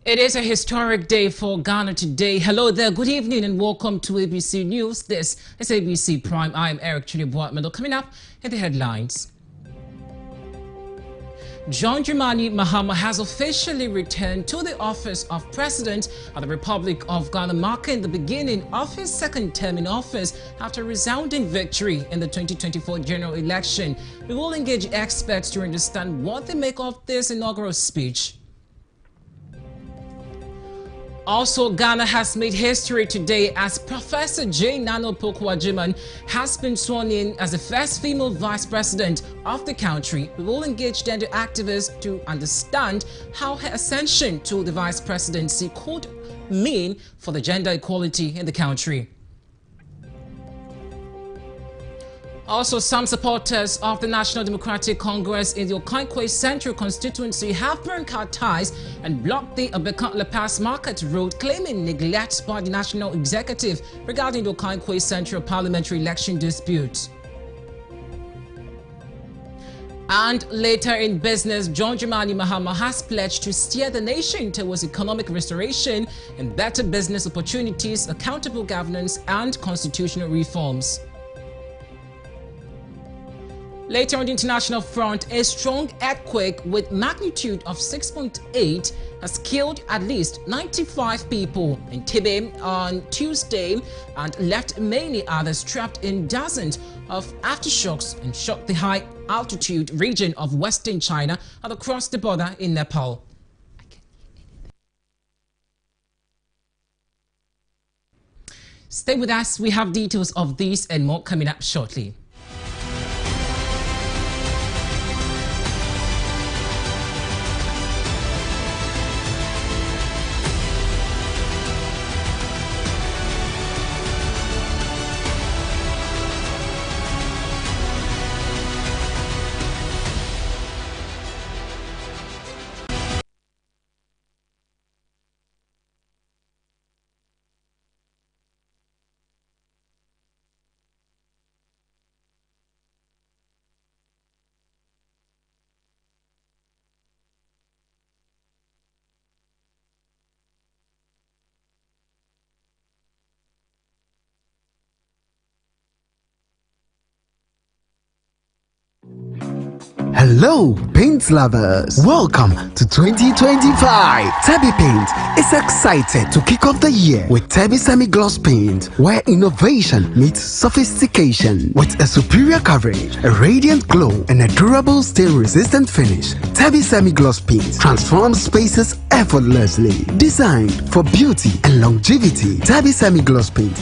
It is a historic day for Ghana today. Hello there, good evening and welcome to ABC News. This is ABC Prime. I am Eric Chunibuatmelo. Coming up in the headlines. John Dramani Mahama has officially returned to the office of President of the Republic of Ghana, marking the beginning of his second term in office after a resounding victory in the 2024 general election. We will engage experts to understand what they make of this inaugural speech. Also, Ghana has made history today as Professor J. Nana Pokuagyemang has been sworn in as the first female vice president of the country. We will engage gender activists to understand how her ascension to the vice presidency could mean for the gender equality in the country. Also, some supporters of the National Democratic Congress in the Okankwe Central constituency have broken ties and blocked the Abekan-Le Pas Market Road, claiming neglect by the National Executive regarding the Okankwe Central parliamentary election dispute. And later in business, John Dramani Mahama has pledged to steer the nation towards economic restoration and better business opportunities, accountable governance, and constitutional reforms. Later on the international front, a strong earthquake with magnitude of 6.8 has killed at least 95 people in Tibet on Tuesday and left many others trapped in dozens of aftershocks and shocked the high-altitude region of western China and across the border in Nepal. Stay with us. We have details of these and more coming up shortly. Hello, paint lovers! Welcome to 2025. Tebi Paint is excited to kick off the year with Tebi Semi-Gloss Paint, where innovation meets sophistication. With a superior coverage, a radiant glow, and a durable stain-resistant finish, Tebi Semi-Gloss Paint transforms spaces effortlessly. Designed for beauty and longevity, Tebi Semi-Gloss Paint.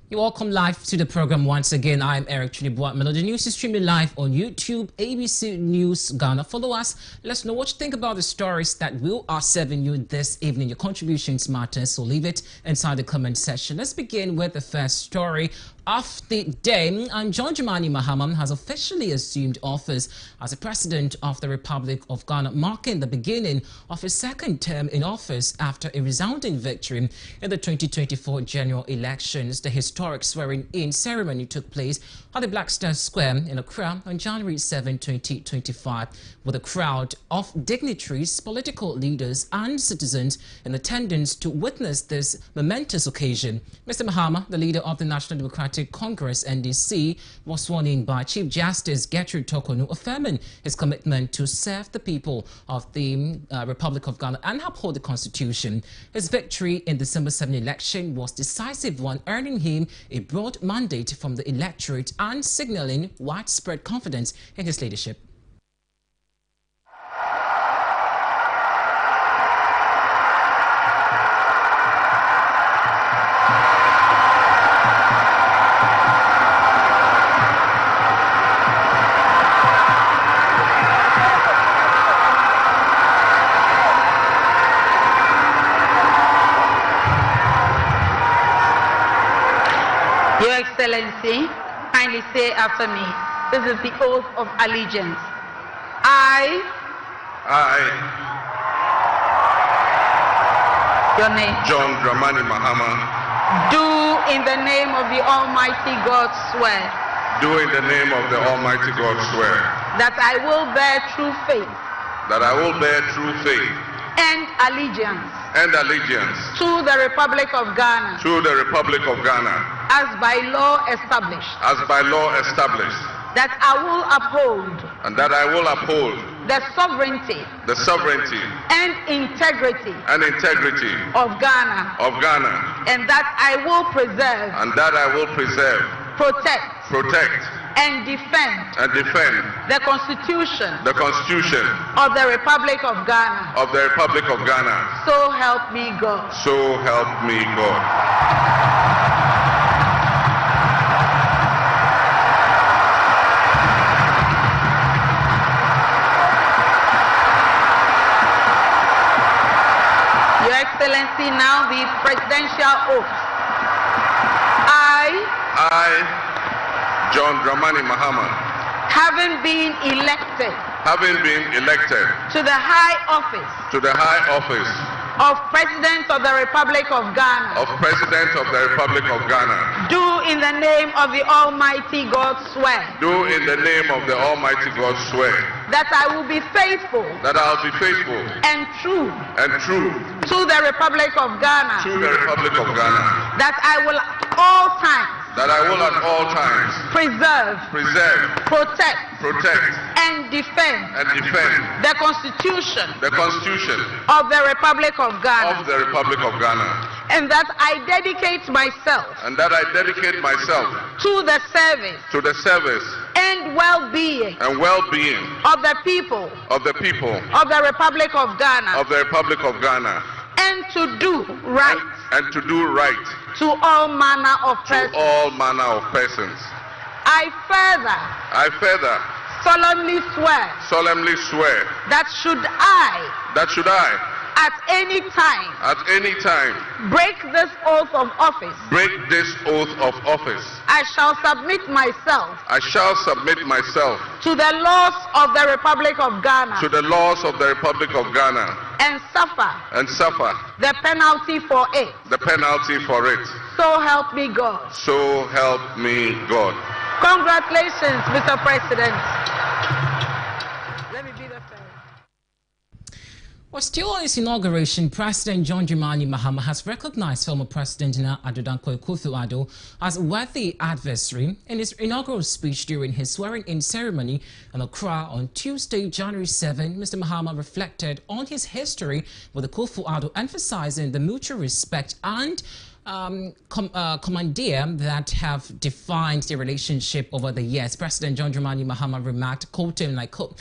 You're welcome live to the program once again. I'm Eric Chunibuatmelo. The news is streaming live on YouTube, ABC News Ghana. Follow us. Let us know what you think about the stories that we are serving you this evening. Your contributions matter, so leave it inside the comment section. Let's begin with the first story of the day. And John Dramani Mahama has officially assumed office as the President of the Republic of Ghana, marking the beginning of his second term in office after a resounding victory in the 2024 general elections. The historic swearing-in ceremony took place at the Black Star Square in Accra on January 7, 2025, with a crowd of dignitaries, political leaders and citizens in attendance to witness this momentous occasion. Mr. Mahama, the leader of the National Democratic Congress (NDC), was sworn in by Chief Justice Gertrude Tokonu, affirming his commitment to serve the people of the Republic of Ghana and uphold the Constitution. His victory in the December 7 election was a decisive one, earning him a broad mandate from the electorate and signaling widespread confidence in his leadership. Your Excellency, kindly say after me. This is the oath of allegiance. I, your name, John Dramani Mahama, do in the name of the Almighty God swear do in the name of the Almighty God swear that I will bear true faith that I will bear true faith and allegiance and allegiance to the Republic of Ghana to the Republic of Ghana as by law established, that I will uphold and that I will uphold the sovereignty and integrity of Ghana, and that I will preserve, protect and defend the Constitution of the Republic of Ghana. So help me God. So help me God. Your Excellency, now the presidential oath. I, John Dramani Mahama, having been elected to the high office of President of the Republic of Ghana, do in the name of the Almighty God swear that I will be faithful and true to the Republic of Ghana, that I will at all times preserve, protect and defend the Constitution of the Republic of Ghana, and that I dedicate myself to the service and well-being of the people of the Republic of Ghana, and to do right to all manner of persons. I further solemnly swear that should I at any time break this oath of office, I shall submit myself to the laws of the Republic of Ghana, and suffer the penalty for it. So help me God. Congratulations, Mr. President. Let me be the first. Well, still on his inauguration, President John Dramani Mahama has recognized former President Nana Addo Dankwa Akufo-Addo as a worthy adversary. In his inaugural speech during his swearing-in ceremony in Accra on Tuesday, January 7, Mr. Mahama reflected on his history with Akufo-Addo, emphasizing the mutual respect and commandeer that have defined the relationship over the years. President John Dramani Mahama remarked, quoting, and I quote,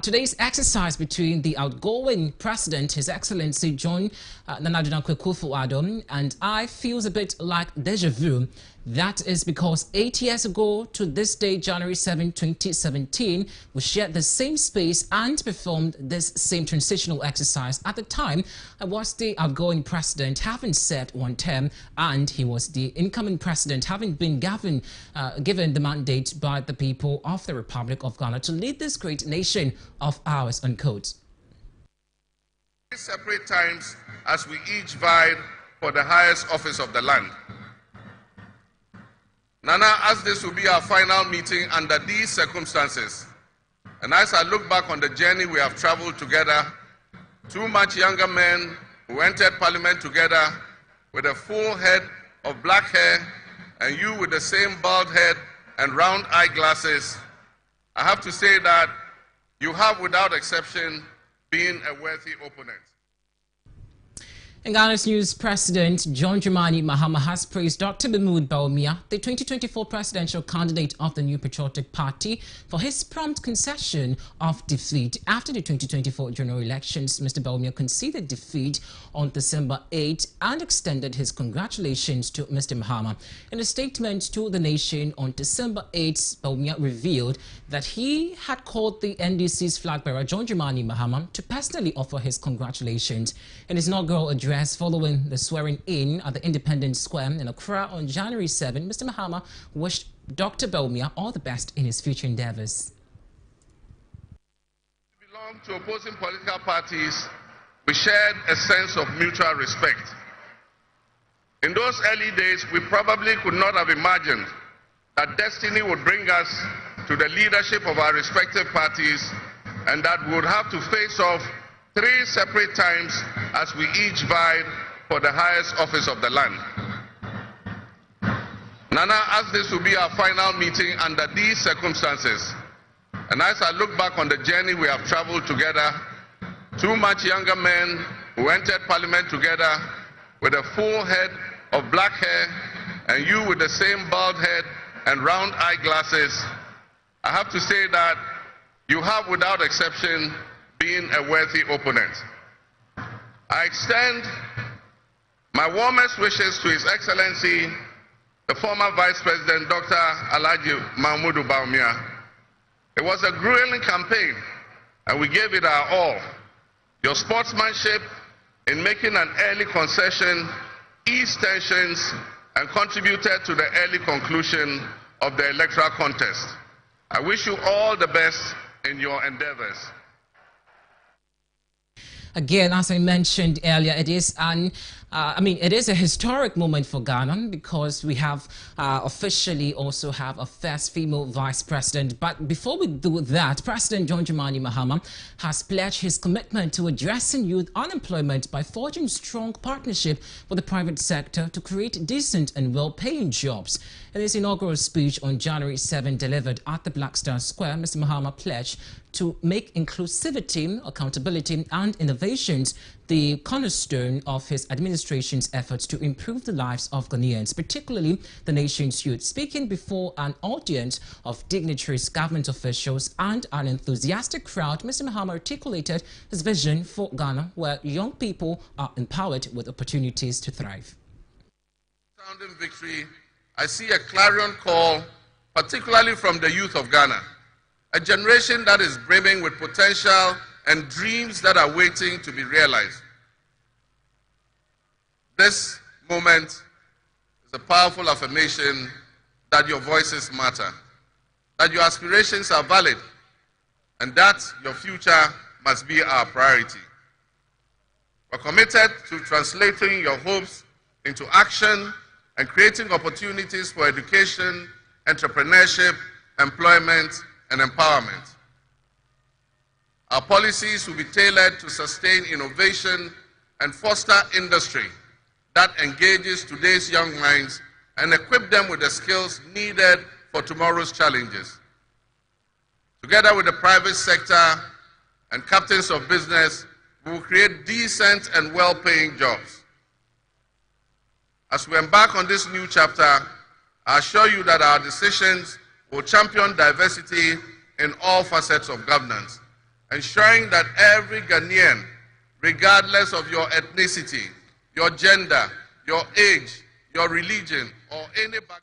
today's exercise between the outgoing president, His Excellency John Nana Addo Dankwa Akufo-Addo, and I feels a bit like deja vu. That is because 8 years ago to this day, January 7, 2017, we shared the same space and performed this same transitional exercise. At the time, I was the outgoing president, having served one term, and he was the incoming president, having been given the mandate by the people of the Republic of Ghana to lead this great nation of ours, unquote. Separate times as we each vied for the highest office of the land. Nana, as this will be our final meeting under these circumstances, and as I look back on the journey we have traveled together, two much younger men who entered Parliament together with a full head of black hair, and you with the same bald head and round eyeglasses, I have to say that you have, without exception, been a worthy opponent. In Ghana's news, President John Dramani Mahama has praised Dr. Mahmoud Bawumia, the 2024 presidential candidate of the New Patriotic Party, for his prompt concession of defeat. After the 2024 general elections, Mr. Bawumia conceded defeat on December 8 and extended his congratulations to Mr. Mahama. In a statement to the nation on December 8, Bawumia revealed that he had called the NDC's flag bearer, John Dramani Mahama, to personally offer his congratulations. In his inaugural address, address following the swearing-in at the Independence Square in Accra on January 7, Mr. Mahama wished Dr. Bawumia all the best in his future endeavors. We belong to opposing political parties. We shared a sense of mutual respect. In those early days, we probably could not have imagined that destiny would bring us to the leadership of our respective parties and that we would have to face off 3 separate times as we each vied for the highest office of the land. Nana, as this will be our final meeting under these circumstances, and as I look back on the journey we have traveled together, 2 much younger men who entered Parliament together with a full head of black hair and you with the same bald head and round eyeglasses, I have to say that you have without exception been a worthy opponent. I extend my warmest wishes to His Excellency, the former Vice President, Dr. Alhaji Mahmoud Bawumia. It was a grueling campaign and we gave it our all. Your sportsmanship in making an early concession eased tensions and contributed to the early conclusion of the electoral contest. I wish you all the best in your endeavors. Again, as I mentioned earlier, it is it is a historic moment for Ghana because we have officially also have a first female vice president. But before we do that, President John Dramani Mahama has pledged his commitment to addressing youth unemployment by forging strong partnership with the private sector to create decent and well-paying jobs. In his inaugural speech on January 7 delivered at the Black Star Square, Mr. Mahama pledged to make inclusivity, accountability and innovations the cornerstone of his administration's efforts to improve the lives of Ghanaians, particularly the nation's youth. Speaking before an audience of dignitaries, government officials and an enthusiastic crowd, Mr. Mahama articulated his vision for Ghana, where young people are empowered with opportunities to thrive. Sounding victory, I see a clarion call, particularly from the youth of Ghana, a generation that is brimming with potential and dreams that are waiting to be realized. This moment is a powerful affirmation that your voices matter, that your aspirations are valid, and that your future must be our priority. We're committed to translating your hopes into action and creating opportunities for education, entrepreneurship, employment, and empowerment. Our policies will be tailored to sustain innovation and foster industry that engages today's young minds and equip them with the skills needed for tomorrow's challenges. Together with the private sector and captains of business, we will create decent and well-paying jobs. As we embark on this new chapter, I assure you that our decisions will champion diversity in all facets of governance, ensuring that every Ghanaian, regardless of your ethnicity, your gender, your age, your religion, or any background.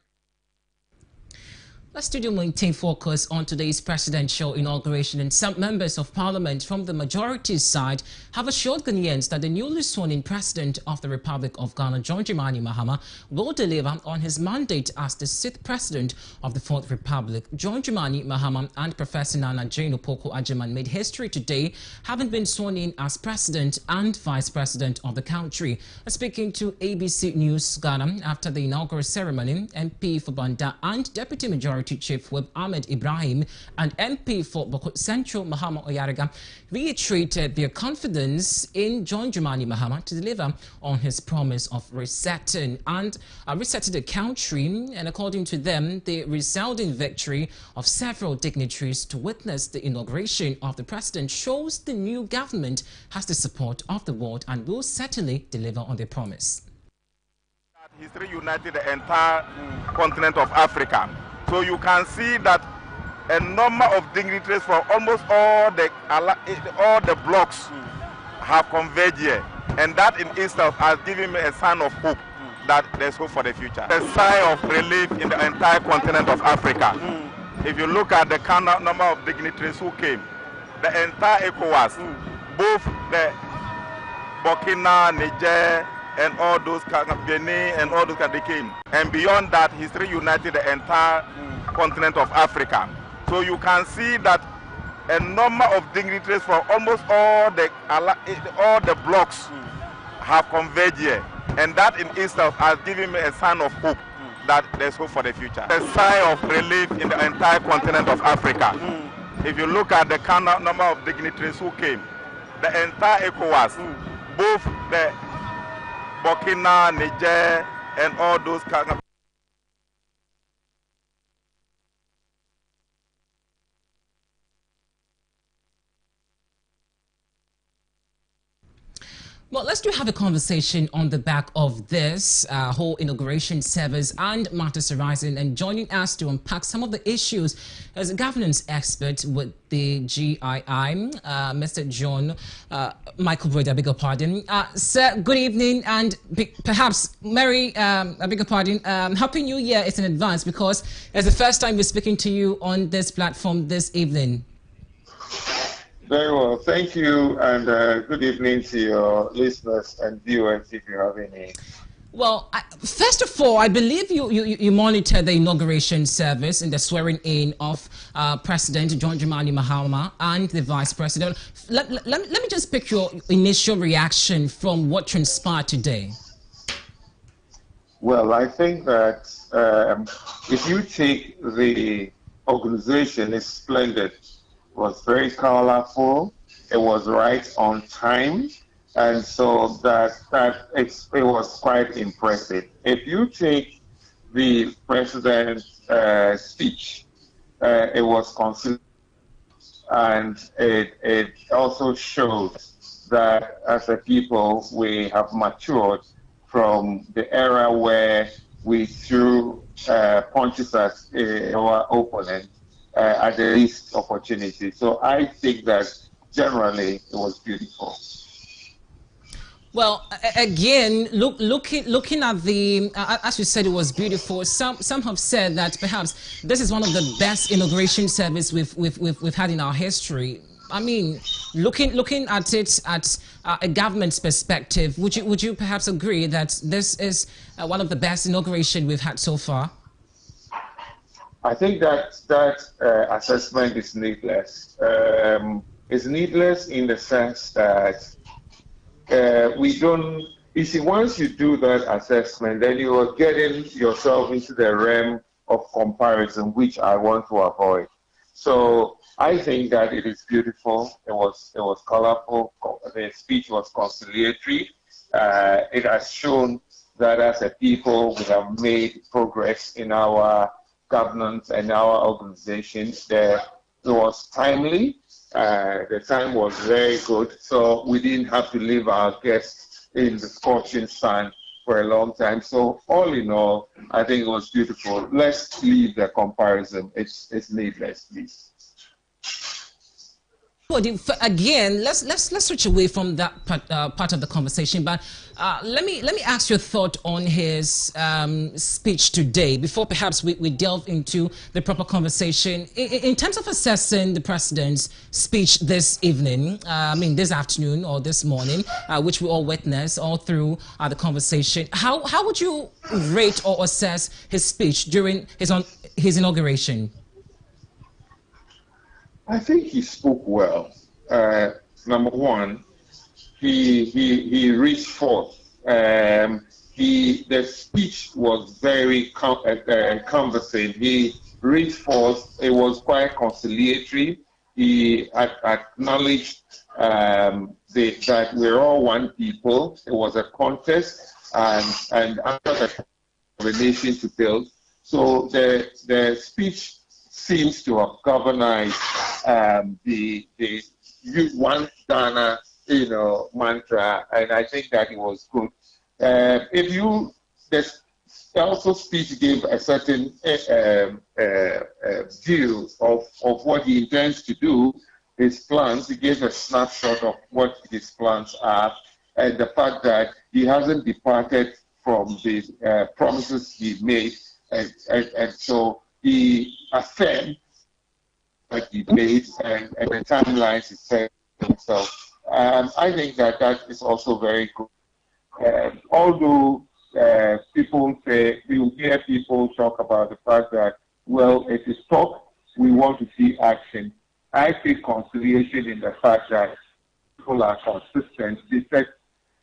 The studio maintain focus on today's presidential inauguration, and some members of parliament from the majority side have assured Ghanaians that the newly sworn-in president of the Republic of Ghana, John Dramani Mahama, will deliver on his mandate as the 6th president of the 4th Republic. John Dramani Mahama and Professor Nana Jane Opoku Agyeman made history today, having been sworn in as president and vice president of the country. Speaking to ABC News Ghana after the inaugural ceremony, MP for Banda and Deputy Majority Chief Whip Ahmed Ibrahim and MP for Bokut Central Mahama Oyariga reiterated their confidence in John Dramani Mahama to deliver on his promise of resetting the country. And according to them, the resounding victory of several dignitaries to witness the inauguration of the president shows the new government has the support of the world and will certainly deliver on their promise. History united the entire continent of Africa. So you can see that a number of dignitaries from almost all the blocks have converged here. And that in itself has given me a sign of hope that there's hope for the future. A sigh of relief in the entire continent of Africa. If you look at the number of dignitaries who came, the entire ECOWAS, both Burkina, Niger, and all those Benin and all those countries came. And beyond that, history united the entire continent of Africa. So you can see that a number of dignitaries from almost all the blocks have converged here. And that in itself has given me a sign of hope that there's hope for the future. A sign of relief in the entire continent of Africa. If you look at the number of dignitaries who came, the entire ECOWAS, both the Burkina, Niger, and all those Well, let's have a conversation on the back of this whole inauguration service and matters arising. And joining us to unpack some of the issues as a governance expert with the GII, Mr. John Michael Breda, I beg your pardon. Sir, good evening, and perhaps Mary, I beg your pardon, Happy New Year is in advance because it's the first time we're speaking to you on this platform this evening. Very well, thank you, and good evening to your listeners and viewers if you have any. Well, first of all, I believe you monitored the inauguration service and the swearing in of President John Dramani Mahama and the Vice President. Let me just pick your initial reaction from what transpired today. Well, I think that if you take the organization, it's splendid. It was very colorful. It was right on time, and so it was quite impressive. If you take the president's speech, it was consistent, and it also shows that as a people we have matured from the era where we threw punches at our opponent at the least opportunity. So I think that generally it was beautiful. Well, again, looking at the, as you said, it was beautiful. Some have said that perhaps this is one of the best inauguration service we've had in our history. I mean, looking at it at a government's perspective, would you perhaps agree that this is one of the best inauguration we've had so far? I think that assessment is needless. It's needless in the sense that we don't. You see, once you do that assessment, then you are getting yourself into the realm of comparison, which I want to avoid. So I think that it is beautiful. It was colorful. The speech was conciliatory. It has shown that as a people we have made progress in our governance and our organization. It was timely. The time was very good, so we didn't have to leave our guests in the scorching sun for a long time. So all in all, I think it was beautiful. Let's leave the comparison. It's needless, please. Again, let's switch away from that part of the conversation. But let me ask your thought on his speech today before perhaps we delve into the proper conversation. In terms of assessing the president's speech this evening, this afternoon or this morning, which we all witnessed all through the conversation, how would you rate or assess his speech during his inauguration? I think he spoke well. Number one, he reached forth. The speech was very convincing. He reached forth. It was quite conciliatory. He acknowledged that we're all one people. It was a contest, and under the nation to build. So the speech seems to have galvanized the one Ghana, mantra, and I think that it was good. The also speech gave a certain view of what he intends to do, his plans. He gave a snapshot of what his plans are, and the fact that he hasn't departed from the promises he made, and so he affirmed that he made and the timelines he set himself. I think that is also very good. Although people say, you hear people talk about the fact that, well, it is talk, we want to see action. I see conciliation in the fact that people are consistent. They set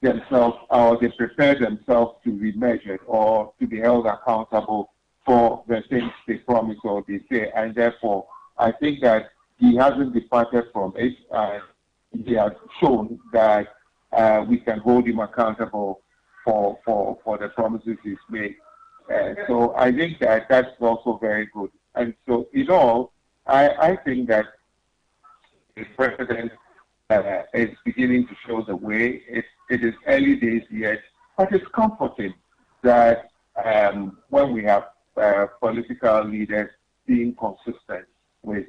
themselves or they prepare themselves to be measured or to be held accountable for the things they promise or they say. And therefore, I think that he hasn't departed from it. He has shown that we can hold him accountable for the promises he's made. So I think that that's also very good. And so in all, I think that the president is beginning to show the way. It is early days yet, but it's comforting that when we have political leaders being consistent with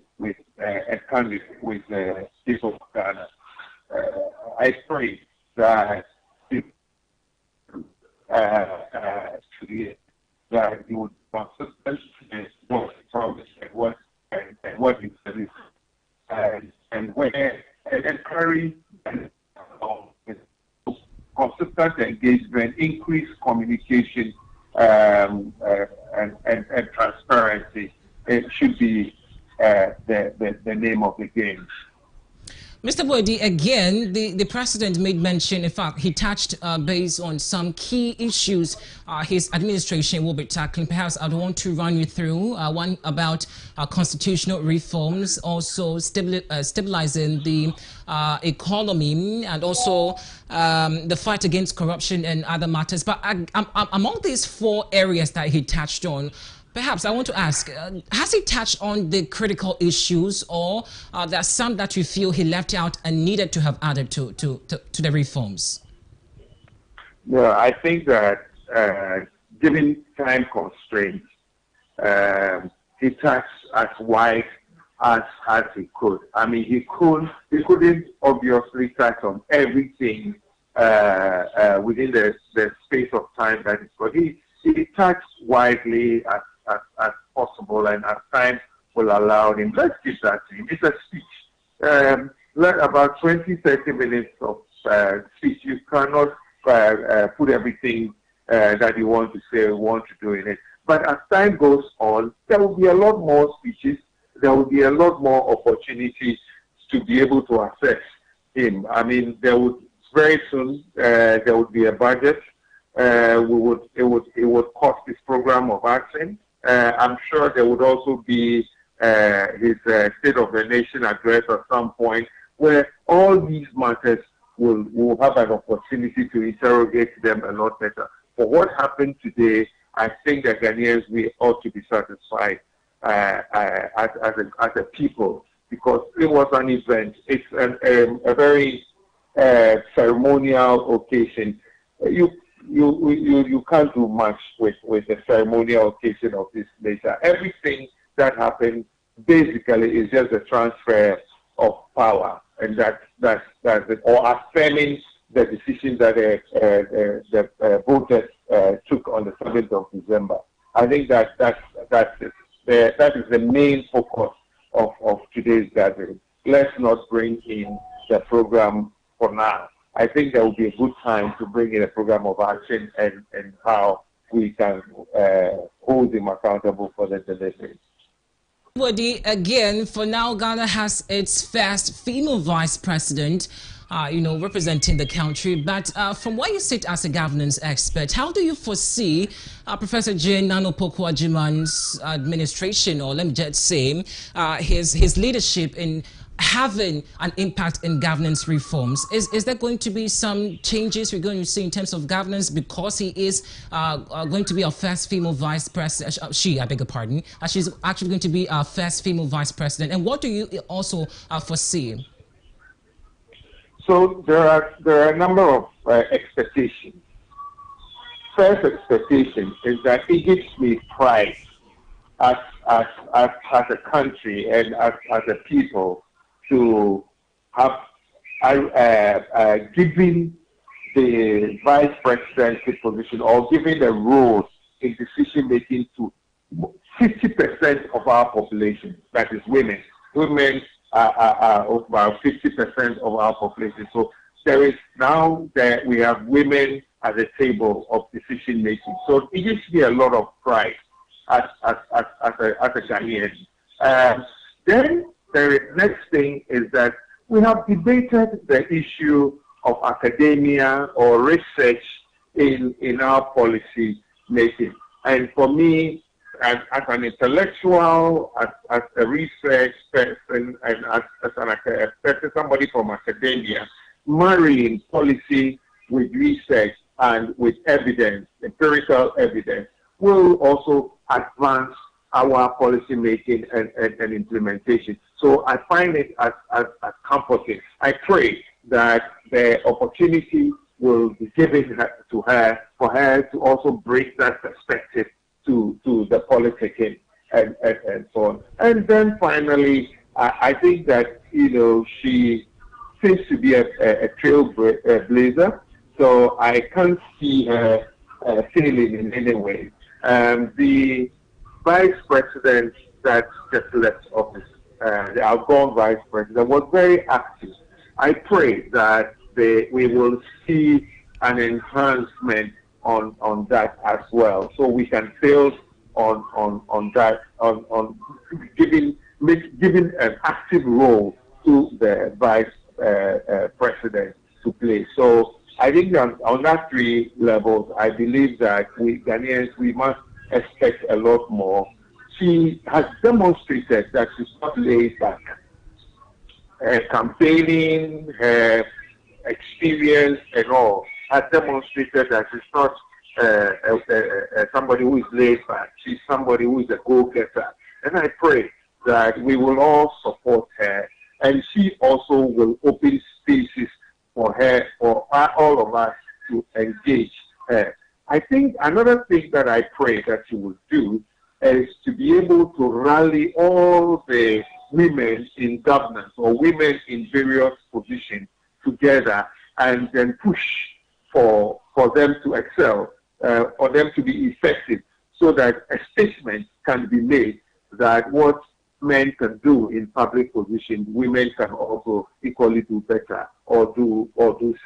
a candidate, with the people of Ghana. I pray that that he would be consistent with what he promised and what he said, and carry consistent engagement, increased communication, and transparency. It should be the name of the game. Mr. Boadi, again, the president made mention, in fact, he touched base on some key issues his administration will be tackling. Perhaps I want to run you through one about constitutional reforms, also stabilizing the economy, and also the fight against corruption and other matters. But among these four areas that he touched on, perhaps I want to ask, has he touched on the critical issues, or there are some that you feel he left out and needed to have added to the reforms? No, I think that given time constraints, he touched as wide as he could. I mean, he couldn't obviously touch on everything within the space of time that is got. He touched widely as possible, and as time will allow him. Let's give that to him. It's a speech. About 20-30 minutes of speech. You cannot put everything that you want to say or want to do in it. But as time goes on, there will be a lot more speeches. There will be a lot more opportunities to be able to assess him. I mean, very soon there would be a budget. It would cost this program of action. I'm sure there would also be his State of the Nation address at some point, where all these matters will have an opportunity to interrogate them a lot better. For what happened today, I think that Ghanaians, we ought to be satisfied as a people, because it was an event. It's a very ceremonial occasion. You can't do much with a ceremonial occasion of this nature. Everything that happened basically is just a transfer of power, and that's it, or affirming the decision that the voters took on the 7th of December. I think that's it. That is the main focus of today's gathering. Let's not bring in the program for now. I think there will be a good time to bring in a program of action and how we can hold him accountable for the delivery. Again, for now, Ghana has its first female vice president, representing the country. But from where you sit as a governance expert, how do you foresee Professor Jane Nana Opoku-Agyeman's administration, or let me just say, his leadership in having an impact in governance reforms? Is there going to be some changes we're going to see in terms of governance, because he is going to be our first female vice president? I beg your pardon. She's actually going to be our first female vice president. And what do you also foresee? So there are a number of expectations. First expectation is that it gives me pride as a country and as a people to have given the vice presidency position, or giving the role in decision making, to 50% of our population, that is women. Women about 50% of our population. So there is now that we have women at the table of decision making. So it gives me a lot of pride as a Ghanaian. Then the next thing is that we have debated the issue of academia or research in our policy making. And for me, as an intellectual, as a research person, and as a person, somebody from academia, marrying policy with research and with evidence, empirical evidence, will also advance our policy making and implementation. So I find it as comforting. I pray that the opportunity will be given to her for her to also bring that perspective to the politicking and so on. And then finally, I think that, she seems to be a trailblazer, so I can't see her failing in any way. The vice president that just left office, the outgoing vice president, was very active. I pray that we will see an enhancement on that as well, so we can build on that, on giving an active role to the vice president to play. So I think on that three levels, I believe that we Ghanaians, we must expect a lot more. She has demonstrated that she's not laid back. Her campaigning, her experience and all has demonstrated that she's not somebody who is laid back. She's somebody who is a go-getter. And I pray that we will all support her, and she also will open spaces for her, for all of us to engage her. I think another thing that I pray that she will do is to be able to rally all the women in governance or women in various positions together and then push for them to excel, for them to be effective, so that a statement can be made that what men can do in public positions, women can also equally do better or do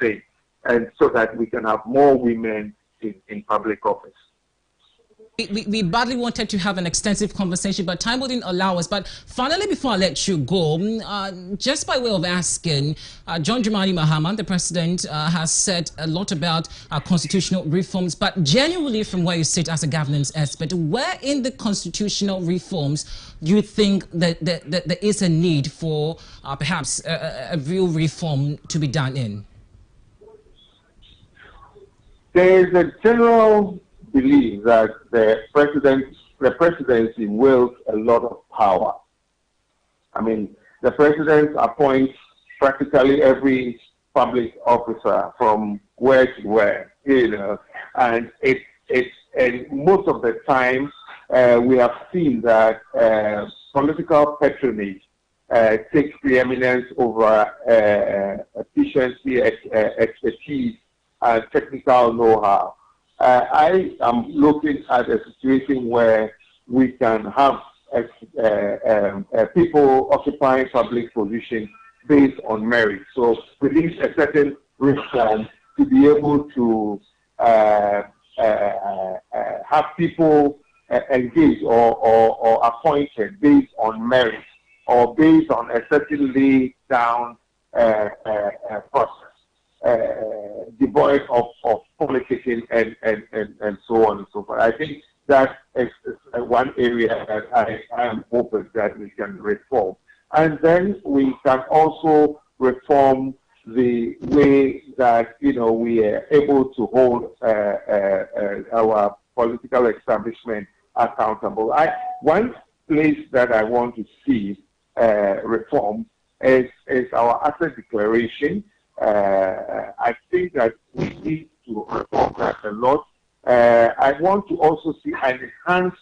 same, and so that we can have more women in public office. We badly wanted to have an extensive conversation, but time wouldn't allow us. But finally, before I let you go, just by way of asking, John Dramani Mahama, the president, has said a lot about constitutional reforms, but genuinely from where you sit as a governance expert, where in the constitutional reforms do you think that there is a need for perhaps a real reform to be done in? There is a general believe that the presidency wields a lot of power. I mean, the president appoints practically every public officer from where to where, and and most of the time we have seen that political patronage takes preeminence over efficiency, expertise, and technical know-how. I am looking at a situation where we can have people occupying public positions based on merit. So we need a certain reform to be able to have people engaged or appointed based on merit or based on a certain laid down process. Devoid of politicking and so on and so forth. I think that is one area that I am hoping that we can reform. And then we can also reform the way that, we are able to hold our political establishment accountable. One place that I want to see reform is our asset declaration. I think that we need to reform that a lot. I want to also see an enhanced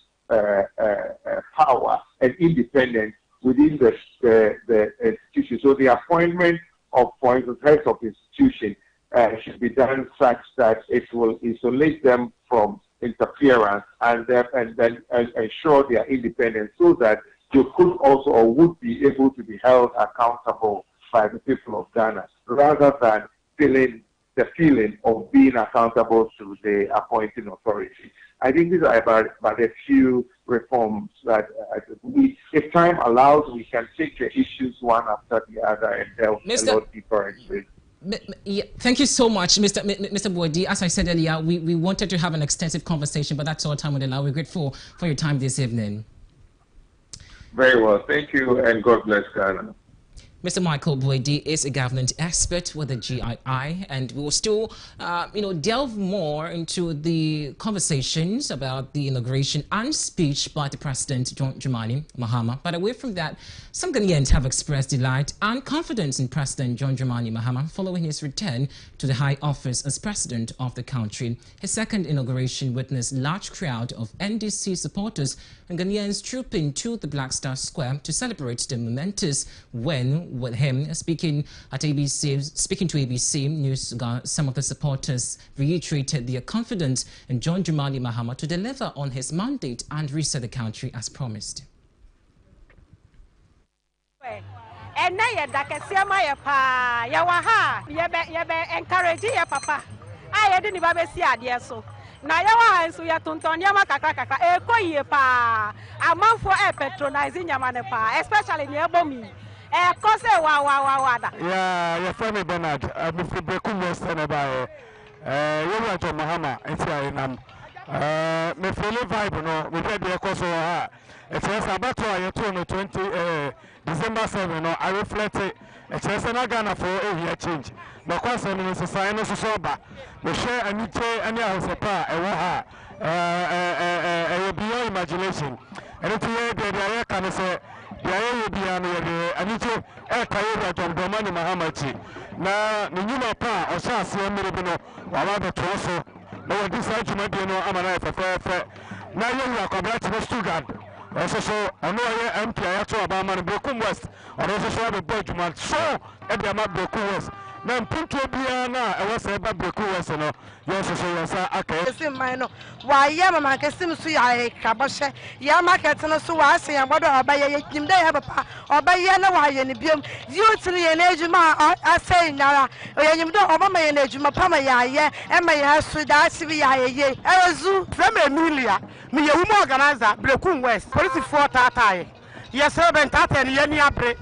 power and independence within the institution. So the appointment of, for instance, heads of institution should be done such that it will isolate them from interference and then ensure their independence, so that you could also or would be able to be held accountable by the people of Ghana, rather than feeling of being accountable to the appointing authority. I think these are about a few reforms that if time allows, we can take the issues one after the other and delve a lot deeper into it. Yeah, thank you so much, Mr. Boadi. As I said earlier, we wanted to have an extensive conversation, but that's all time would allow. We're grateful for your time this evening. Very well. Thank you, and God bless Ghana. Mr. Michael Boadi is a government expert with the GII, and we will still, delve more into the conversations about the inauguration and speech by the President, John Dramani Mahama. But away from that, some Ghanaians have expressed delight and confidence in President John Dramani Mahama following his return to the high office as President of the country. His second inauguration witnessed a large crowd of NDC supporters and Ghanaians trooping to the Black Star Square to celebrate the momentous win. With him speaking to ABC News, some of the supporters reiterated their confidence in John Dramani Mahama to deliver on his mandate and reset the country as promised. Na yawa hansu ya tuntonia makakaka ekoye pa amanfo patronizing yamane pa especially ni ebomi kose wa da ya friend Bernard me fi Brekum West na ba yewa John Mahama enti ayinam me feel vibe no we dey dey kose ha it's about to no 20 December 7 no I reflect it it's na Ghana for a change but cause no society no so ba we share anite any house pa e wo ha beyond imagination and it here dey can say there be anite e kayo John Dramani Mahama chi na nyuma pa o sha ase mere bi no wa ba to so no this argument no amana fe na you akobra to Stuttgart also so ono ye MP ayato abama no Brekum West also so be boy juma so e be ama Brekum West na mpuntu bia na e wose e ba Brekum West no yes so yasa aka sim no wa ye mama kesim su ya kaboshe ya market no so wa ase ya bodo obaye ye kim dey papa obaye na wa ye ne biom youth ne ye na ejuma ase nyara ye nyim do obama ye na ejuma pama ya ye e ma ya su da sibi ya ye ezu from Emilia me ye woman organizer Brekum West police for tataye ye se ben tataye ne ye ni abre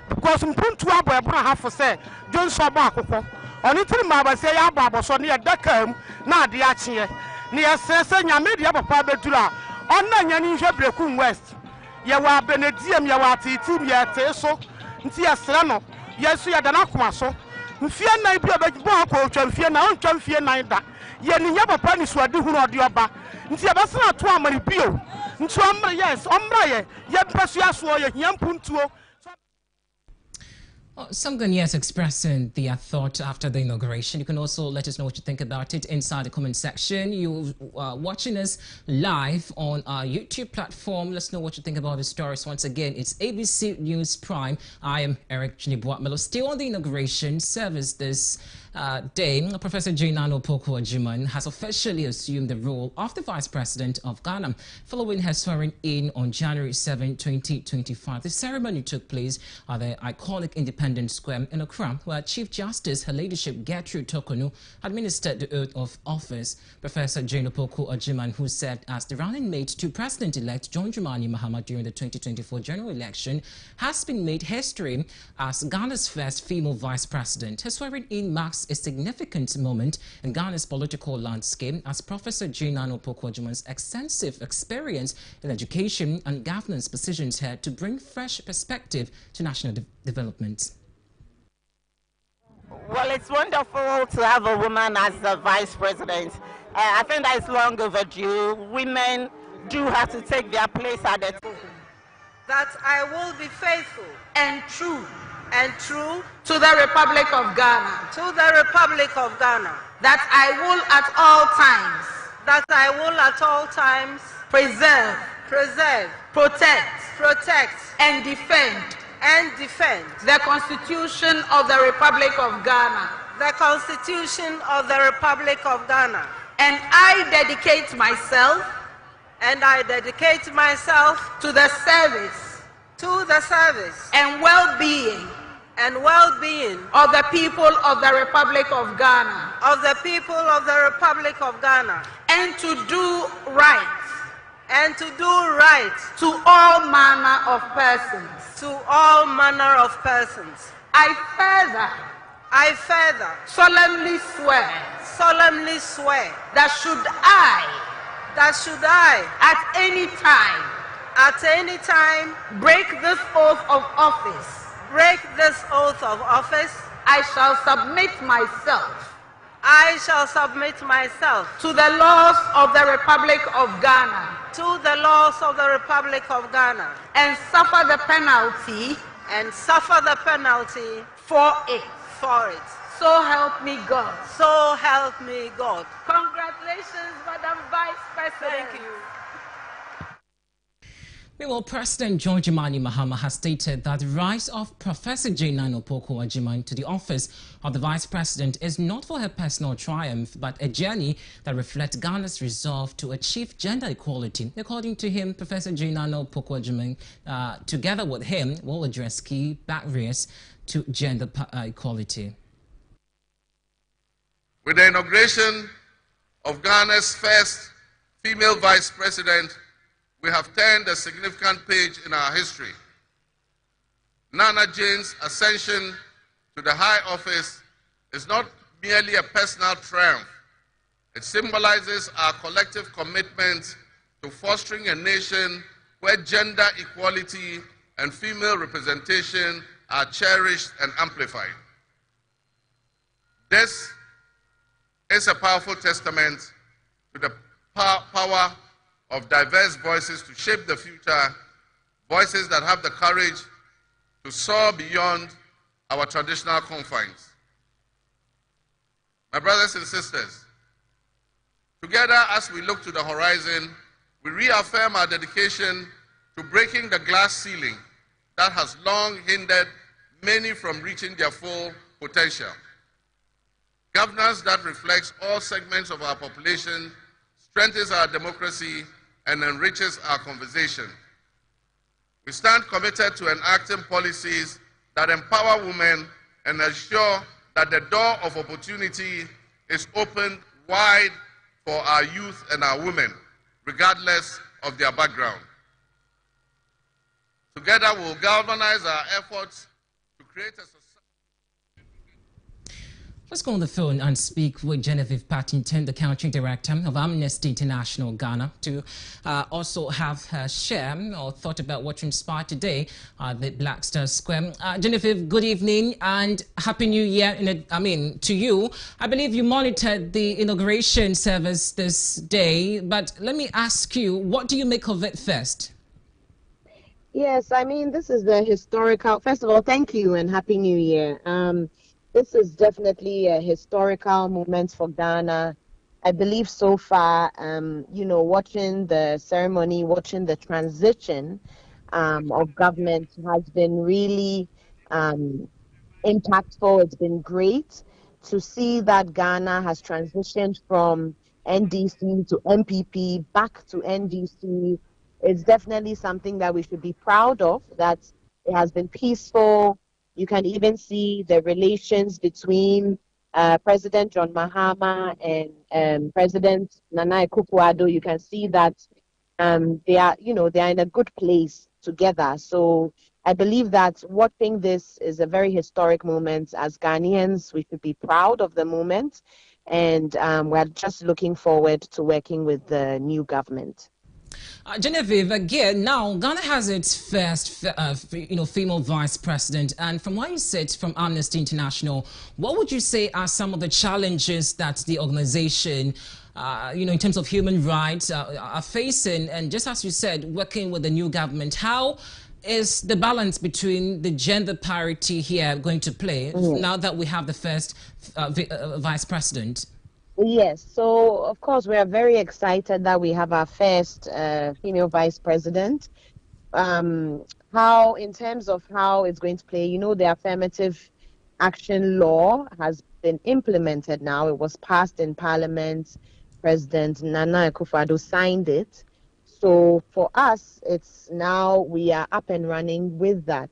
because mpuntu abo e bro half say John Sobo akoko oni tiri ma ba say ya abo so ne ye dakam na ade ache ne ye se nyame dia papa bedura onna nya ni hwe Brekum West ye wa benediem ye wa titim ye te so nti ye sra no ye su ye da na koma so mfie nan bi obegbo akọ otwa mfie na ontwa mfie nan da ye ni nya papa ni suade hunu ode oba nti ye besena to amari bio nti omra yes omra ye pesu aso ye hiampuntuo. Some Ghanaians expressing their thought after the inauguration. You can also let us know what you think about it inside the comment section. You're watching us live on our YouTube platform. Let us know what you think about the stories. Once again, it's ABC News Prime. I am Eric Chinibuat-Melo. Still on the inauguration service this day, Professor Jane Opoku-Agyeman has officially assumed the role of the Vice President of Ghana following her swearing in on January 7, 2025. The ceremony took place at the iconic Independence Square in Accra, where Chief Justice, Her Ladyship Gertrude Tokonu, administered the oath of office. Professor Jane Opoku-Agyeman, who served as the running mate to President-elect John Dramani Mahama during the 2024 general election, has been made history as Ghana's first female Vice President. Her swearing-in marks a significant moment in Ghana's political landscape as Professor Jane Opoku-Agyeman's extensive experience in education and governance positions her to bring fresh perspective to national development. Well, it's wonderful to have a woman as the Vice President. I think that is long overdue. Women do have to take their place at the table. That I will be faithful and true to the Republic of Ghana. To the Republic of Ghana. That I will at all times preserve, protect, and defend the Constitution of the Republic of Ghana. The Constitution of the Republic of Ghana. And I dedicate myself to the to the service and well-being of the people of the Republic of Ghana, and to do right to all manner of persons. I further solemnly swear that should I at any time break this oath of office, I shall submit myself to the laws of the Republic of Ghana, and suffer the penalty for it. So help me God. Congratulations, Madam Vice President. Thank you. Meanwhile, President John Dramani Mahama has stated that the rise of Professor Jane Nana Opoku-Agyeman to the office of the Vice President is not for her personal triumph, but a journey that reflects Ghana's resolve to achieve gender equality. According to him, Professor Jane Nana Opoku-Agyeman, together with him, will address key barriers to gender equality. With the inauguration of Ghana's first female Vice President, we have turned a significant page in our history. Nana Jane's ascension to the high office is not merely a personal triumph. It symbolizes our collective commitment to fostering a nation where gender equality and female representation are cherished and amplified. This is a powerful testament to the power of diverse voices to shape the future, voices that have the courage to soar beyond our traditional confines. My brothers and sisters, together as we look to the horizon, we reaffirm our dedication to breaking the glass ceiling that has long hindered many from reaching their full potential. Governance that reflects all segments of our population strengthens our democracy and enriches our conversation. We stand committed to enacting policies that empower women and ensure that the door of opportunity is opened wide for our youth and our women, regardless of their background. Together, we'll galvanize our efforts to create a society. Let's go on the phone and speak with Genevieve Pattington, the Country Director of Amnesty International Ghana, to also have her share or thought about what inspired today at the Black Star Square. Genevieve, good evening and Happy New Year to you. I believe you monitored the inauguration service this day, but let me ask you, what do you make of it first? Yes, I mean, this is the historical, first of all, thank you and Happy New Year. This is definitely a historical moment for Ghana. I believe so far, watching the ceremony, watching the transition of government has been really impactful. It's been great to see that Ghana has transitioned from NDC to MPP back to NDC. It's definitely something that we should be proud of, that it has been peaceful. You can even see the relations between President John Mahama and President Nana Akufo-Addo. You can see that they are in a good place together. So I believe that watching this is a very historic moment. As Ghanaians, we should be proud of the moment, and we're just looking forward to working with the new government. Genevieve, again, now Ghana has its first, female vice president, and from what you said from Amnesty International, what would you say are some of the challenges that the organization, in terms of human rights, are facing? And just as you said, working with the new government, how is the balance between the gender parity here going to play now that we have the first vice president? Yes, so of course we are very excited that we have our first female vice president. How, in terms of how it's going to play, the affirmative action law has been implemented now. It was passed in Parliament. President Nana Akufo-Addo signed it. So for us, it's now we are up and running with that.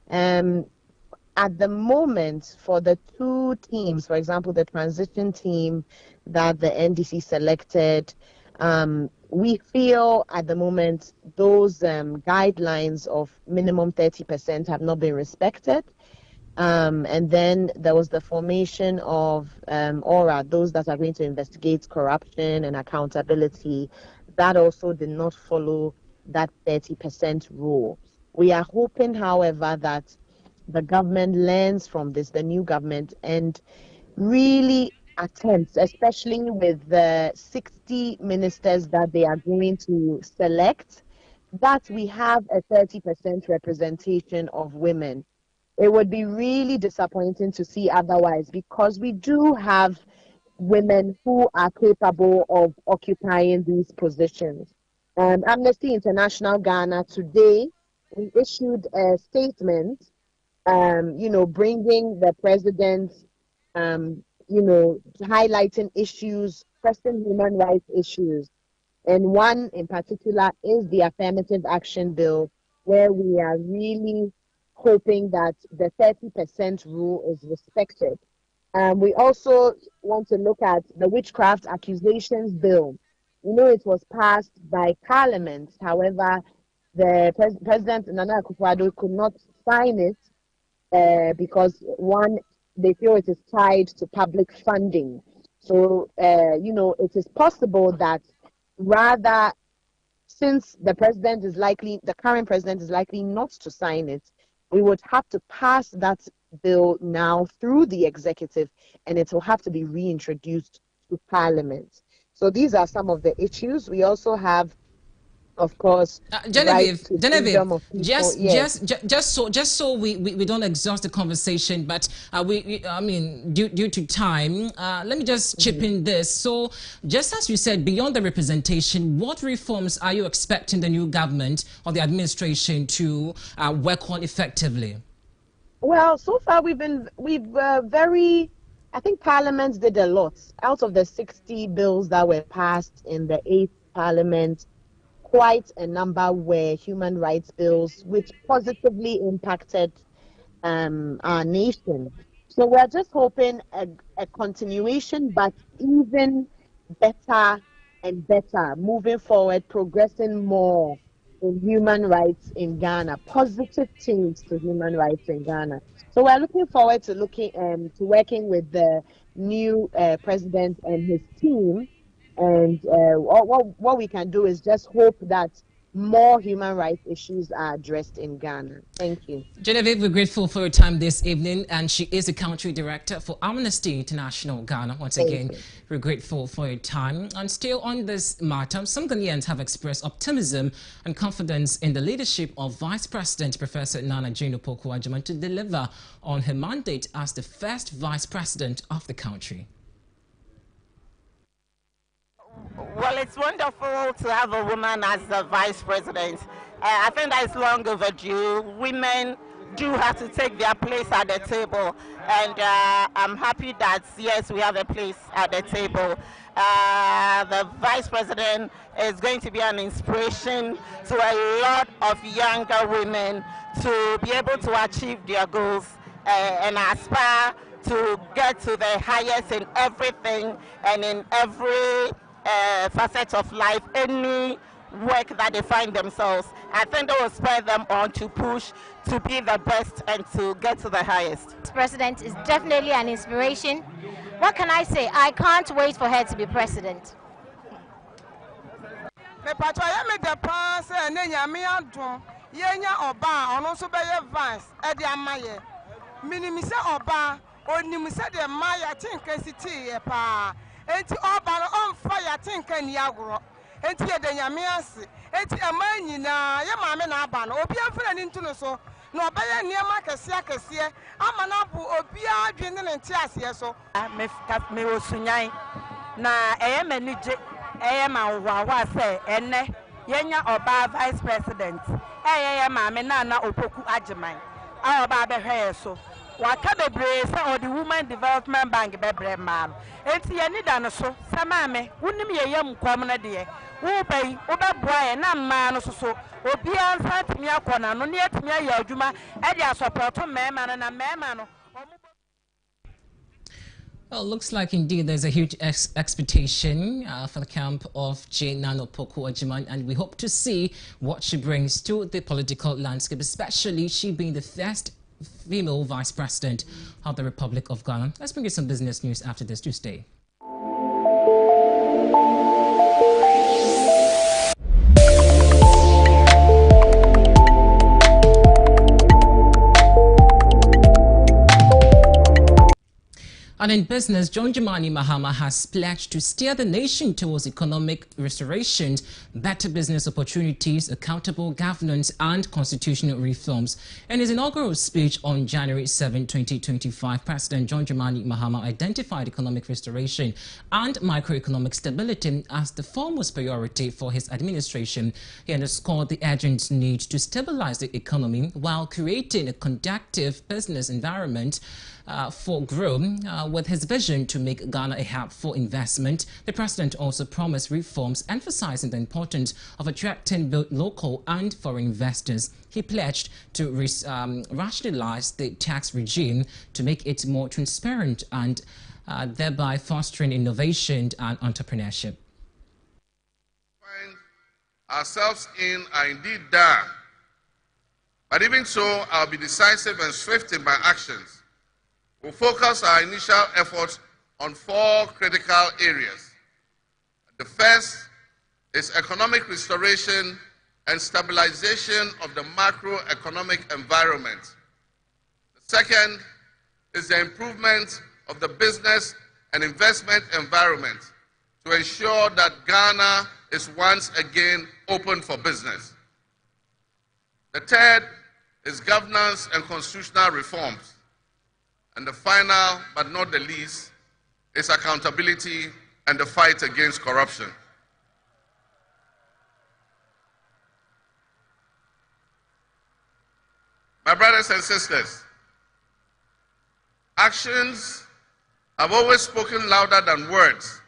At the moment, for the two teams, for example, the transition team that the NDC selected, we feel at the moment those guidelines of minimum 30% have not been respected. And then there was the formation of ORA, those that are going to investigate corruption and accountability. That also did not follow that 30% rule. We are hoping, however, that the government learns from this, the new government, and really attempts, especially with the 60 ministers that they are going to select, that we have a 30% representation of women. It would be really disappointing to see otherwise, because we do have women who are capable of occupying these positions. Amnesty International Ghana today, we issued a statement bringing the president, highlighting issues, pressing human rights issues. And one in particular is the affirmative action bill, where we are really hoping that the 30% rule is respected. We also want to look at the witchcraft accusations bill. It was passed by Parliament. However, the President Nana Akufo-Addo could not sign it because, one, they feel it is tied to public funding. So, it is possible that rather, since the current president is likely not to sign it, we would have to pass that bill now through the executive, and it will have to be reintroduced to Parliament. So these are some of the issues. We also have, of course, Genevieve, just so we don't exhaust the conversation, but due to time, let me just chip in this. So, just as you said, beyond the representation, what reforms are you expecting the new government or the administration to work on effectively? Well, so far I think Parliament did a lot. Out of the 60 bills that were passed in the 8th Parliament, quite a number were human rights bills, which positively impacted our nation. So we're just hoping a continuation, but even better and better, moving forward, progressing more in human rights in Ghana, positive change to human rights in Ghana. So we're looking forward to working with the new president and his team. And what we can do is just hope that more human rights issues are addressed in Ghana. Thank you. Genevieve, we're grateful for your time this evening, and she is the country director for Amnesty International Ghana. Once again, we're grateful for your time. And still on this matter, some Ghanaians have expressed optimism and confidence in the leadership of Vice President Professor Nana Jane Opoku-Agyeman to deliver on her mandate as the first Vice President of the country. Well, it's wonderful to have a woman as the vice president. I think that is long overdue. Women do have to take their place at the table, and I'm happy that, yes, we have a place at the table. The vice president is going to be an inspiration to a lot of younger women to be able to achieve their goals and aspire to get to the highest in everything and in every facet of life, any work that they find themselves. I think that will spur them on to push to be the best and to get to the highest. This president is definitely an inspiration. What can I say? I can't wait for her to be president. Enti obalo on fire tinka ni agro enti ye de nyame ase enti ama nyina ye maame na aba no obi afra ni ntu no so na obaye niam akese ama na bu obi adwene ne nte ase so me osunyan na eye manije eye manwawa se ene yenya oba vice president eye maame Nana Opoku-Agyeman a oba behwe so waka bebre say the Women Development Bank bebre man enti ye ni da no so samame wonim ye yam kwam na de Ubay, Uba na man so, Obian Santimia Kona, no near to me, Yajuma, Edia support to Mamman and a Mamman. Well, looks like indeed there's a huge expectation for the camp of Jane Nano Poku-Agyeman, and we hope to see what she brings to the political landscape, especially she being the first female vice president of the Republic of Ghana. Let's bring you some business news after this. Do stay. And in business, John Dramani Mahama has pledged to steer the nation towards economic restoration, better business opportunities, accountable governance, and constitutional reforms. In his inaugural speech on January 7, 2025, President John Dramani Mahama identified economic restoration and macroeconomic stability as the foremost priority for his administration. He underscored the urgent need to stabilize the economy while creating a conducive business environment for growth. With his vision to make Ghana a hub for investment, the president also promised reforms emphasizing the importance of attracting both local and foreign investors. He pledged to rationalize the tax regime to make it more transparent and thereby fostering innovation and entrepreneurship. Find ourselves in are indeed there, but even so, I'll be decisive and swift in my actions. We'll focus our initial efforts on 4 critical areas. The first is economic restoration and stabilization of the macroeconomic environment. The second is the improvement of the business and investment environment to ensure that Ghana is once again open for business. The third is governance and constitutional reforms. And the final, but not the least, is accountability and the fight against corruption. My brothers and sisters, actions have always spoken louder than words.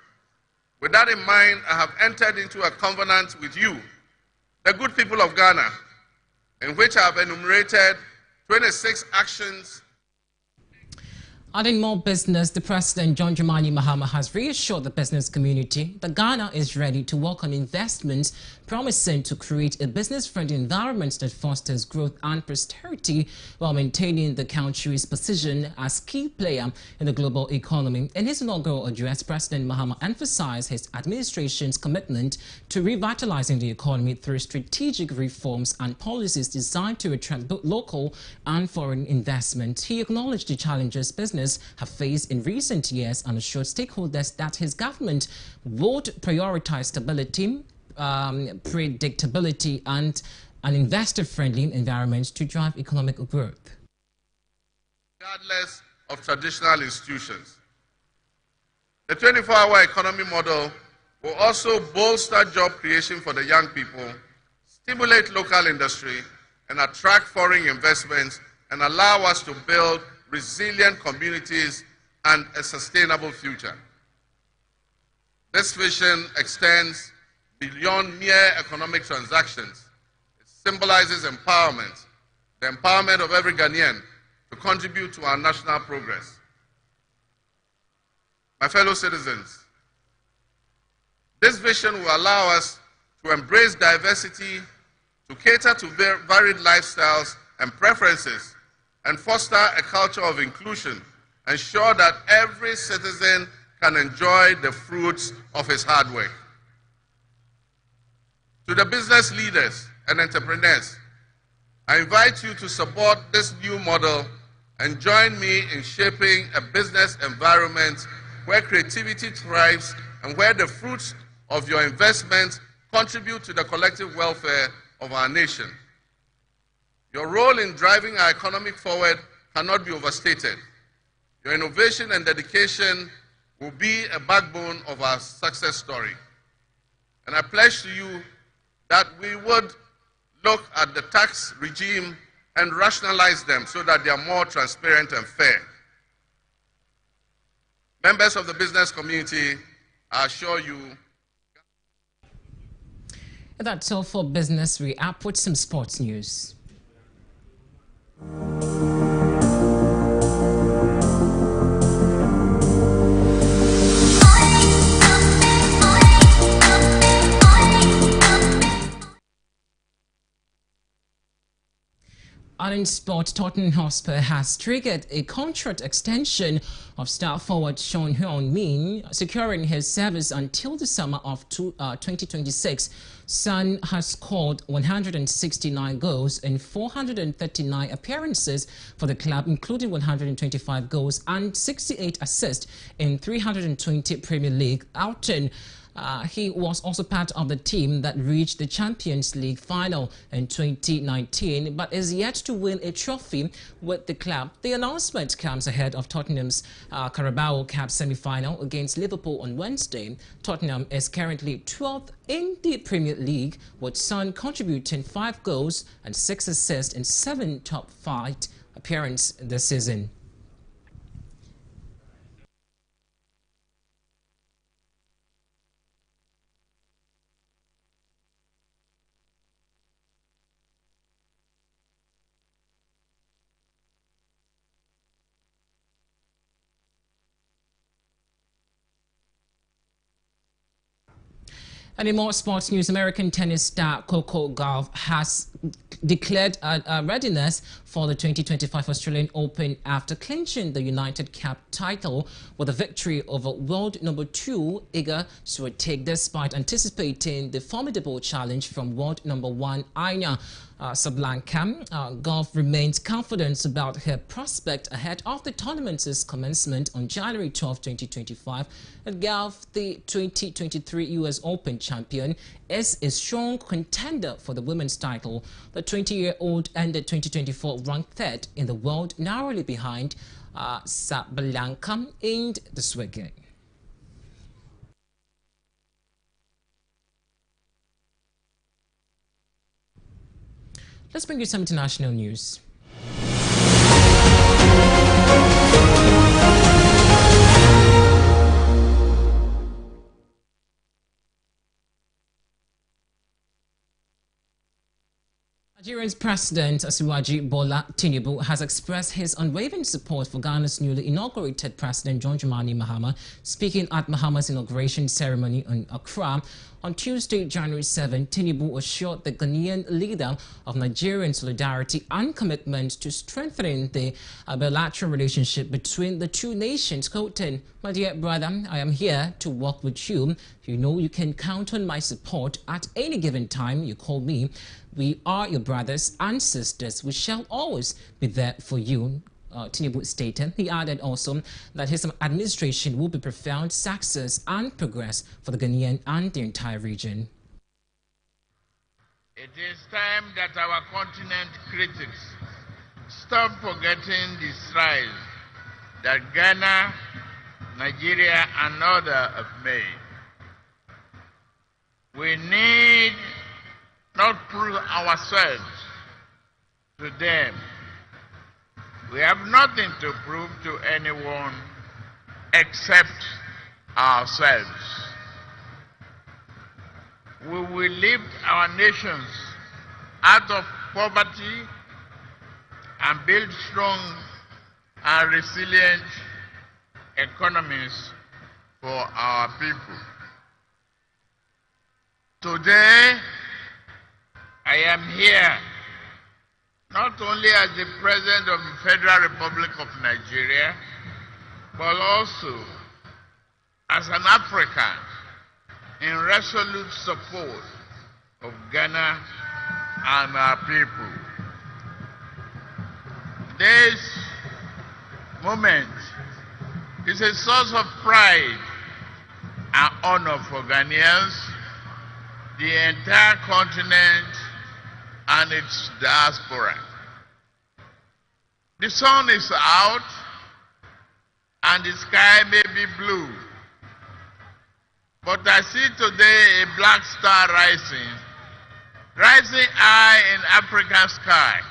With that in mind, I have entered into a covenant with you, the good people of Ghana, in which I have enumerated 26 actions. Adding more business, the President John Dramani Mahama has reassured the business community that Ghana is ready to welcome investments, promising to create a business-friendly environment that fosters growth and prosperity while maintaining the country's position as key player in the global economy. In his inaugural address, President Mahama emphasized his administration's commitment to revitalizing the economy through strategic reforms and policies designed to attract both local and foreign investment. He acknowledged the challenges business have faced in recent years and assured stakeholders that his government would prioritize stability, predictability, and an investor-friendly environment to drive economic growth. Regardless of traditional institutions, the 24-hour economy model will also bolster job creation for the young people, stimulate local industry, and attract foreign investments, and allow us to build resilient communities and a sustainable future. This vision extends beyond mere economic transactions. It symbolizes empowerment, the empowerment of every Ghanaian to contribute to our national progress. My fellow citizens, this vision will allow us to embrace diversity, to cater to varied lifestyles and preferences, and foster a culture of inclusion, ensure that every citizen can enjoy the fruits of his hard work. To the business leaders and entrepreneurs, I invite you to support this new model and join me in shaping a business environment where creativity thrives and where the fruits of your investments contribute to the collective welfare of our nation. Your role in driving our economy forward cannot be overstated. Your innovation and dedication will be a backbone of our success story. And I pledge to you that we would look at the tax regime and rationalize them so that they are more transparent and fair. Members of the business community, I assure you, That's all for business. We up with some sports news. In sport, Tottenham Hotspur has triggered a contract extension of star forward Son Heung-min, securing his service until the summer of 2026. Son has scored 169 goals in 439 appearances for the club, including 125 goals and 68 assists in 320 Premier League outings. He was also part of the team that reached the Champions League final in 2019, but is yet to win a trophy with the club. The announcement comes ahead of Tottenham's Carabao Cup semi-final against Liverpool on Wednesday. Tottenham is currently 12th in the Premier League, with Son contributing 5 goals and 6 assists in 7 top 5 appearances this season. And in more sports news, American tennis star Coco Gauff has declared readiness for the 2025 Australian Open after clinching the United Cup title with a victory over world number 2 Iga Swiatek, despite anticipating the formidable challenge from world number 1 Aina Sablanka. Gauff remains confident about her prospect ahead of the tournament's commencement on January 12, 2025. And Gauff, the 2023 US Open champion, is a strong contender for the women's title. The 20-year-old ended 2024 ranked 3rd in the world, narrowly behind Sablanka in the swing. Let's bring you some international news. Nigeria's President Asiwaju Bola Tinubu has expressed his unwavering support for Ghana's newly inaugurated President John Dramani Mahama. Speaking at Mahama's inauguration ceremony in Accra on Tuesday, January 7, Tinubu assured the Ghanaian leader of Nigerian solidarity and commitment to strengthening the bilateral relationship between the two nations, quoting, "My dear brother, I am here to work with you. You know you can count on my support at any given time you call me. We are your brothers and sisters. We shall always be there for you," Tinubu stated. He added also that his administration will be profound success and progress for the Ghanaian and the entire region. It is time that our continent critics stop forgetting the strides that Ghana, Nigeria, and others have made. We need not prove ourselves to them. We have nothing to prove to anyone except ourselves. We will lift our nations out of poverty and build strong and resilient economies for our people. Today, I am here not only as the President of the Federal Republic of Nigeria, but also as an African in resolute support of Ghana and our people. This moment is a source of pride and honor for Ghanaians, the entire continent, and its diaspora. The sun is out and the sky may be blue, but I see today a black star rising high in African sky.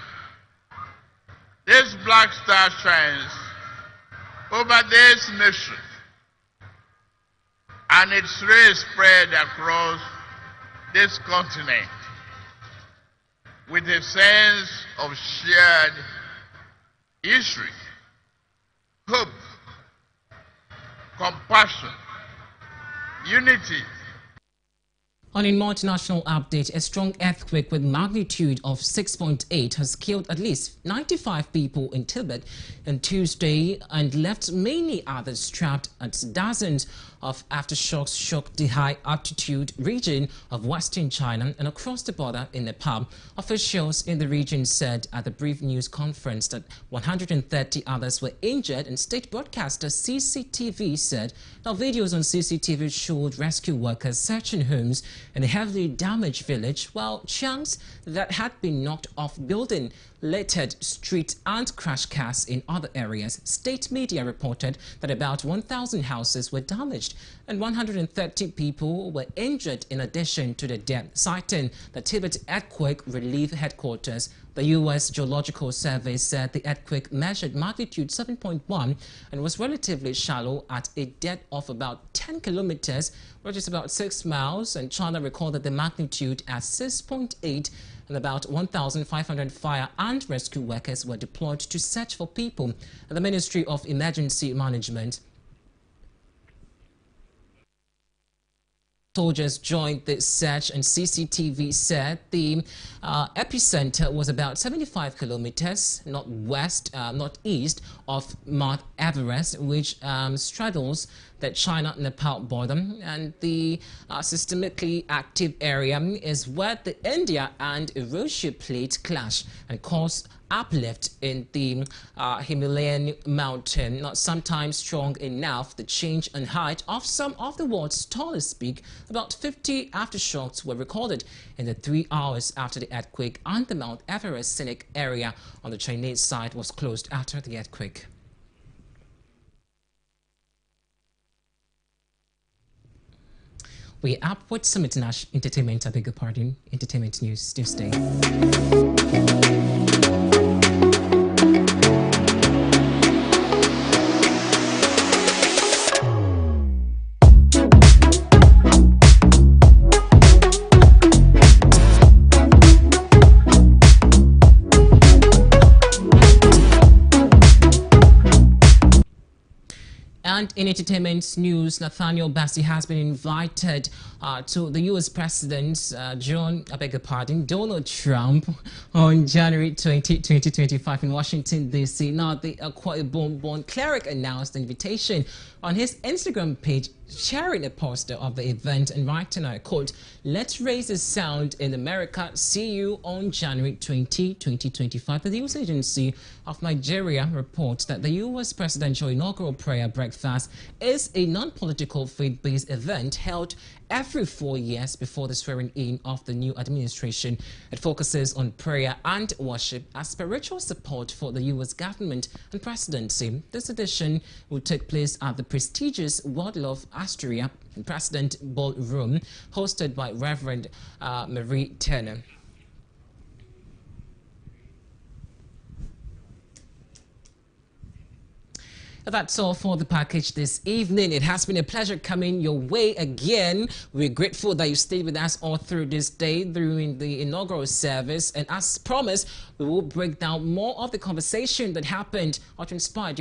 This black star shines over this nation, and its rays spread across this continent with a sense of shared history, hope, compassion, unity. On a multinational update, a strong earthquake with magnitude of 6.8 has killed at least 95 people in Tibet on Tuesday and left many others trapped as dozens of aftershocks shook the high-altitude region of western China and across the border in Nepal. Officials in the region said at the brief news conference that 130 others were injured, and state broadcaster CCTV said now videos on CCTV showed rescue workers searching homes in a heavily damaged village, while chunks that had been knocked off building littered streets and crash cars in other areas. State media reported that about 1,000 houses were damaged and 130 people were injured in addition to the death, citing the Tibet Earthquake Relief Headquarters. The U.S. Geological Survey said the earthquake measured magnitude 7.1 and was relatively shallow at a depth of about 10 kilometers, which is about 6 miles, and China recorded the magnitude at 6.8, and about 1,500 fire and rescue workers were deployed to search for people. The Ministry of Emergency Management soldiers joined the search, and CCTV said the epicenter was about 75 kilometers northeast of Mount Everest, which straddles the China-Nepal border, and the systemically active area is where the India and Eurasia plate clash and cause uplift in the Himalayan mountain, not sometimes strong enough. The change in height of some of the world's tallest peak, about 50 aftershocks were recorded in the 3 hours after the earthquake, and the Mount Everest scenic area on the Chinese side was closed after the earthquake. We're up with some international entertainment, entertainment news. Tuesday. And in entertainment news, Nathaniel Bassey has been invited to the U.S. President Donald Trump on January 20, 2025 in Washington, D.C. Now, the Akwa Ibom-born cleric announced the invitation on his Instagram page, sharing a poster of the event and writing, I quote, "Let's raise the sound in America. See you on January 20, 2025. The news agency of Nigeria reports that the U.S. presidential inaugural prayer breakfast is a non-political faith-based event held every 4 years before the swearing-in of the new administration. It focuses on prayer and worship as spiritual support for the U.S. government and presidency. This edition will take place at the prestigious Waldorf Astoria President Ballroom, hosted by Reverend Marie Turner. That's all for the package this evening. It has been a pleasure coming your way again. We're grateful that you stayed with us all through this day during the inaugural service. And as promised, we will break down more of the conversation that happened or transpired